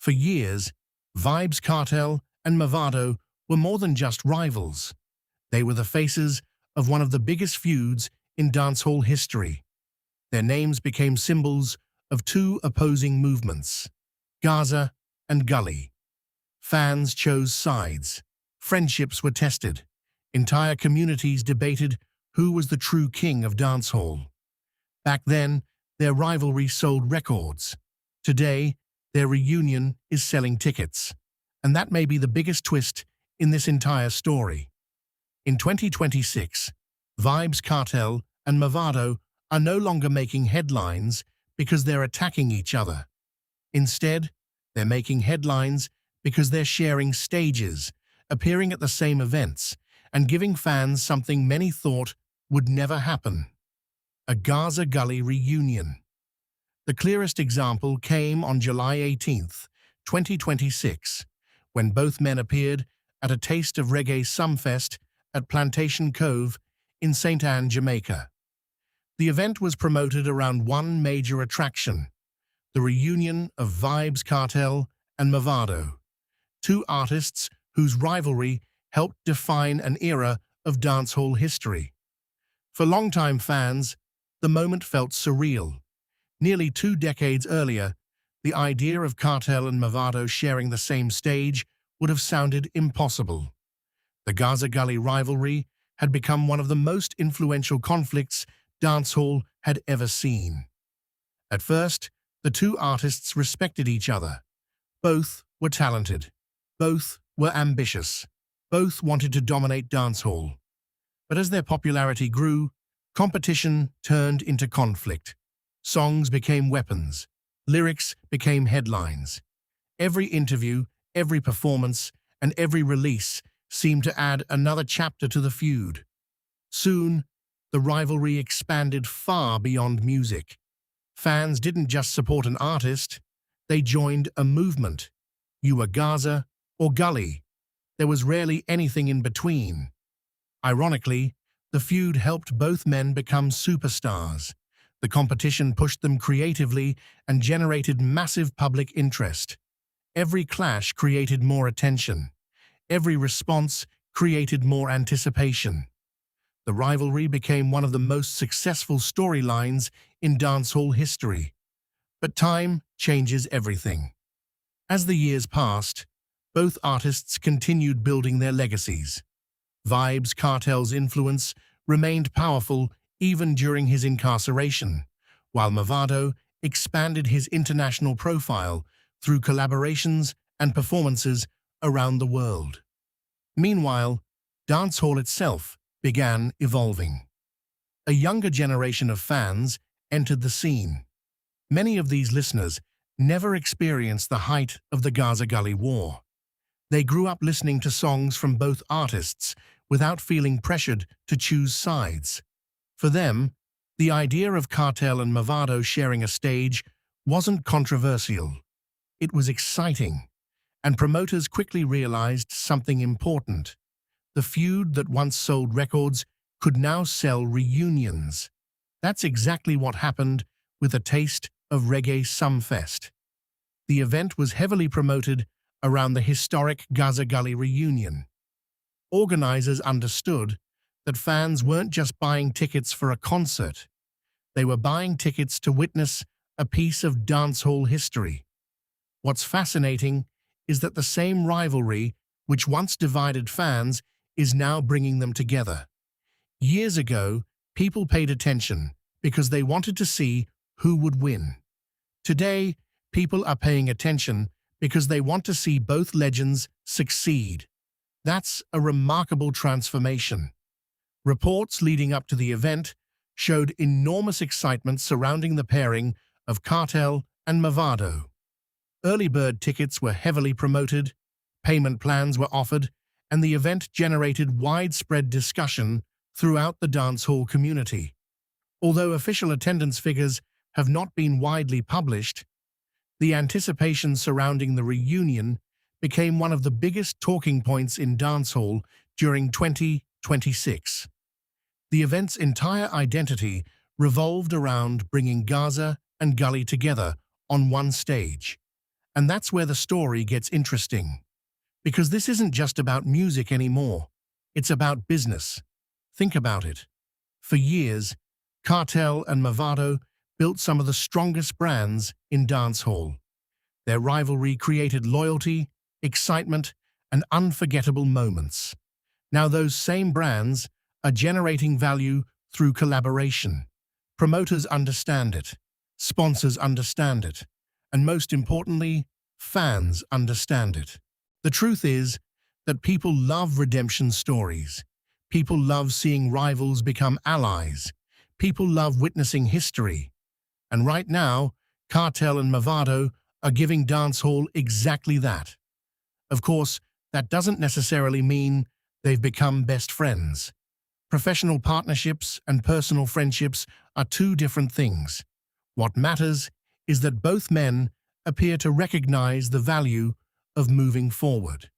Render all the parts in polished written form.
For years, Vybz Kartel and Mavado were more than just rivals. They were the faces of one of the biggest feuds in dancehall history. Their names became symbols of two opposing movements, Gaza and Gully. Fans chose sides. Friendships were tested. Entire communities debated who was the true king of dancehall. Back then, their rivalry sold records. Today, their reunion is selling tickets. And that may be the biggest twist in this entire story. In 2026, Vybz Kartel and Mavado are no longer making headlines because they're attacking each other. Instead, they're making headlines because they're sharing stages, appearing at the same events, and giving fans something many thought would never happen: a Gaza Gully reunion. The clearest example came on July 18, 2026, when both men appeared at a Taste of Reggae Sumfest at Plantation Cove in St. Anne, Jamaica. The event was promoted around one major attraction: the reunion of Vybz Kartel and Mavado, two artists whose rivalry helped define an era of dancehall history. For longtime fans, the moment felt surreal. Nearly 2 decades earlier, the idea of Kartel and Mavado sharing the same stage would have sounded impossible. The Gaza Gully rivalry had become one of the most influential conflicts dancehall had ever seen. At first, the two artists respected each other. Both were talented. Both were ambitious. Both wanted to dominate dancehall. But as their popularity grew, competition turned into conflict. Songs became weapons. Lyrics became headlines. Every interview, every performance, and every release seemed to add another chapter to the feud. Soon, the rivalry expanded far beyond music. Fans didn't just support an artist, they joined a movement. You were Gaza or Gully. There was rarely anything in between. Ironically, the feud helped both men become superstars. The competition pushed them creatively and generated massive public interest. Every clash created more attention. Every response created more anticipation. The rivalry became one of the most successful storylines in dancehall history. But time changes everything. As the years passed, both artists continued building their legacies. Vybz Kartel's influence remained powerful even during his incarceration, while Mavado expanded his international profile through collaborations and performances around the world. Meanwhile, dancehall itself began evolving. A younger generation of fans entered the scene. Many of these listeners never experienced the height of the Gaza Gully War. They grew up listening to songs from both artists without feeling pressured to choose sides. For them, the idea of Kartel and Mavado sharing a stage wasn't controversial. It was exciting, and promoters quickly realized something important. The feud that once sold records could now sell reunions. That's exactly what happened with a Taste of Reggae Sumfest. The event was heavily promoted around the historic Gaza Gully reunion. Organizers understood that fans weren't just buying tickets for a concert. They were buying tickets to witness a piece of dancehall history. What's fascinating is that the same rivalry which once divided fans is now bringing them together. Years ago, people paid attention because they wanted to see who would win. Today, people are paying attention because they want to see both legends succeed. That's a remarkable transformation. Reports leading up to the event showed enormous excitement surrounding the pairing of Kartel and Mavado. Early bird tickets were heavily promoted, payment plans were offered, and the event generated widespread discussion throughout the dancehall community. Although official attendance figures have not been widely published, the anticipation surrounding the reunion became one of the biggest talking points in dancehall during 2026. The event's entire identity revolved around bringing Gaza and Gully together on one stage. And that's where the story gets interesting. Because this isn't just about music anymore. It's about business. Think about it. For years, Kartel and Mavado built some of the strongest brands in dancehall. Their rivalry created loyalty, excitement, and unforgettable moments. Now those same brands are generating value through collaboration. Promoters understand it, sponsors understand it, and most importantly, fans understand it. The truth is that people love redemption stories. People love seeing rivals become allies. People love witnessing history. And right now, Kartel and Mavado are giving dancehall exactly that. Of course, that doesn't necessarily mean they've become best friends. Professional partnerships and personal friendships are two different things. What matters is that both men appear to recognize the value of moving forward.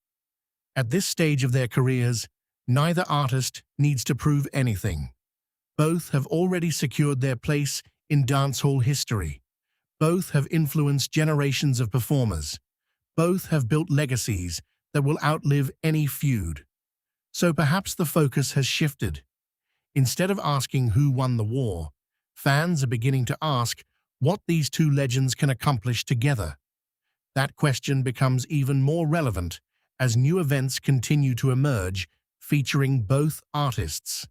At this stage of their careers, neither artist needs to prove anything. Both have already secured their place in dancehall history. Both have influenced generations of performers. Both have built legacies that will outlive any feud. So perhaps the focus has shifted. Instead of asking who won the war, fans are beginning to ask what these two legends can accomplish together. That question becomes even more relevant as new events continue to emerge featuring both artists.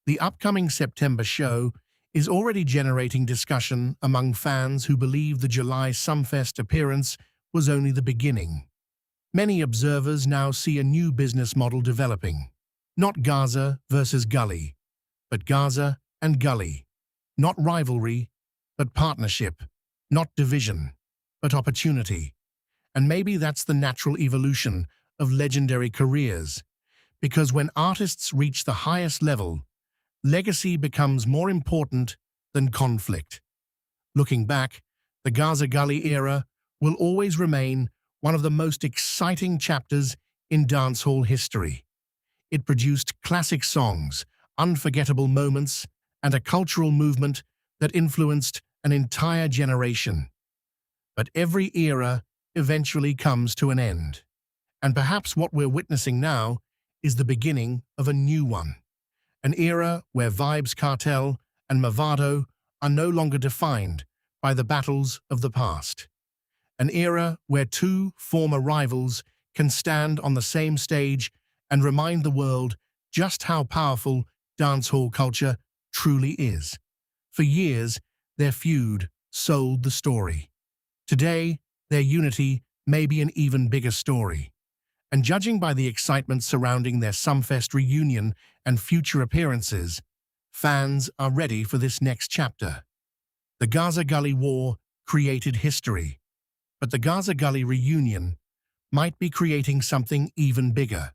The upcoming September show is already generating discussion among fans who believe the July Sumfest appearance was only the beginning. Many observers now see a new business model developing. Not Gaza versus Gully, but Gaza and Gully. Not rivalry, but partnership. Not division, but opportunity. And maybe that's the natural evolution of legendary careers. Because when artists reach the highest level, legacy becomes more important than conflict. Looking back, the Gaza Gully era will always remain one of the most exciting chapters in dancehall history. It produced classic songs, unforgettable moments, and a cultural movement that influenced an entire generation. But every era eventually comes to an end. And perhaps what we're witnessing now is the beginning of a new one. An era where Vybz Kartel and Mavado are no longer defined by the battles of the past. An era where two former rivals can stand on the same stage and remind the world just how powerful dancehall culture truly is. For years, their feud sold the story. Today, their unity may be an even bigger story. And judging by the excitement surrounding their Sumfest reunion and future appearances, fans are ready for this next chapter. The Gaza Gully War created history, but the Gaza Gully reunion might be creating something even bigger.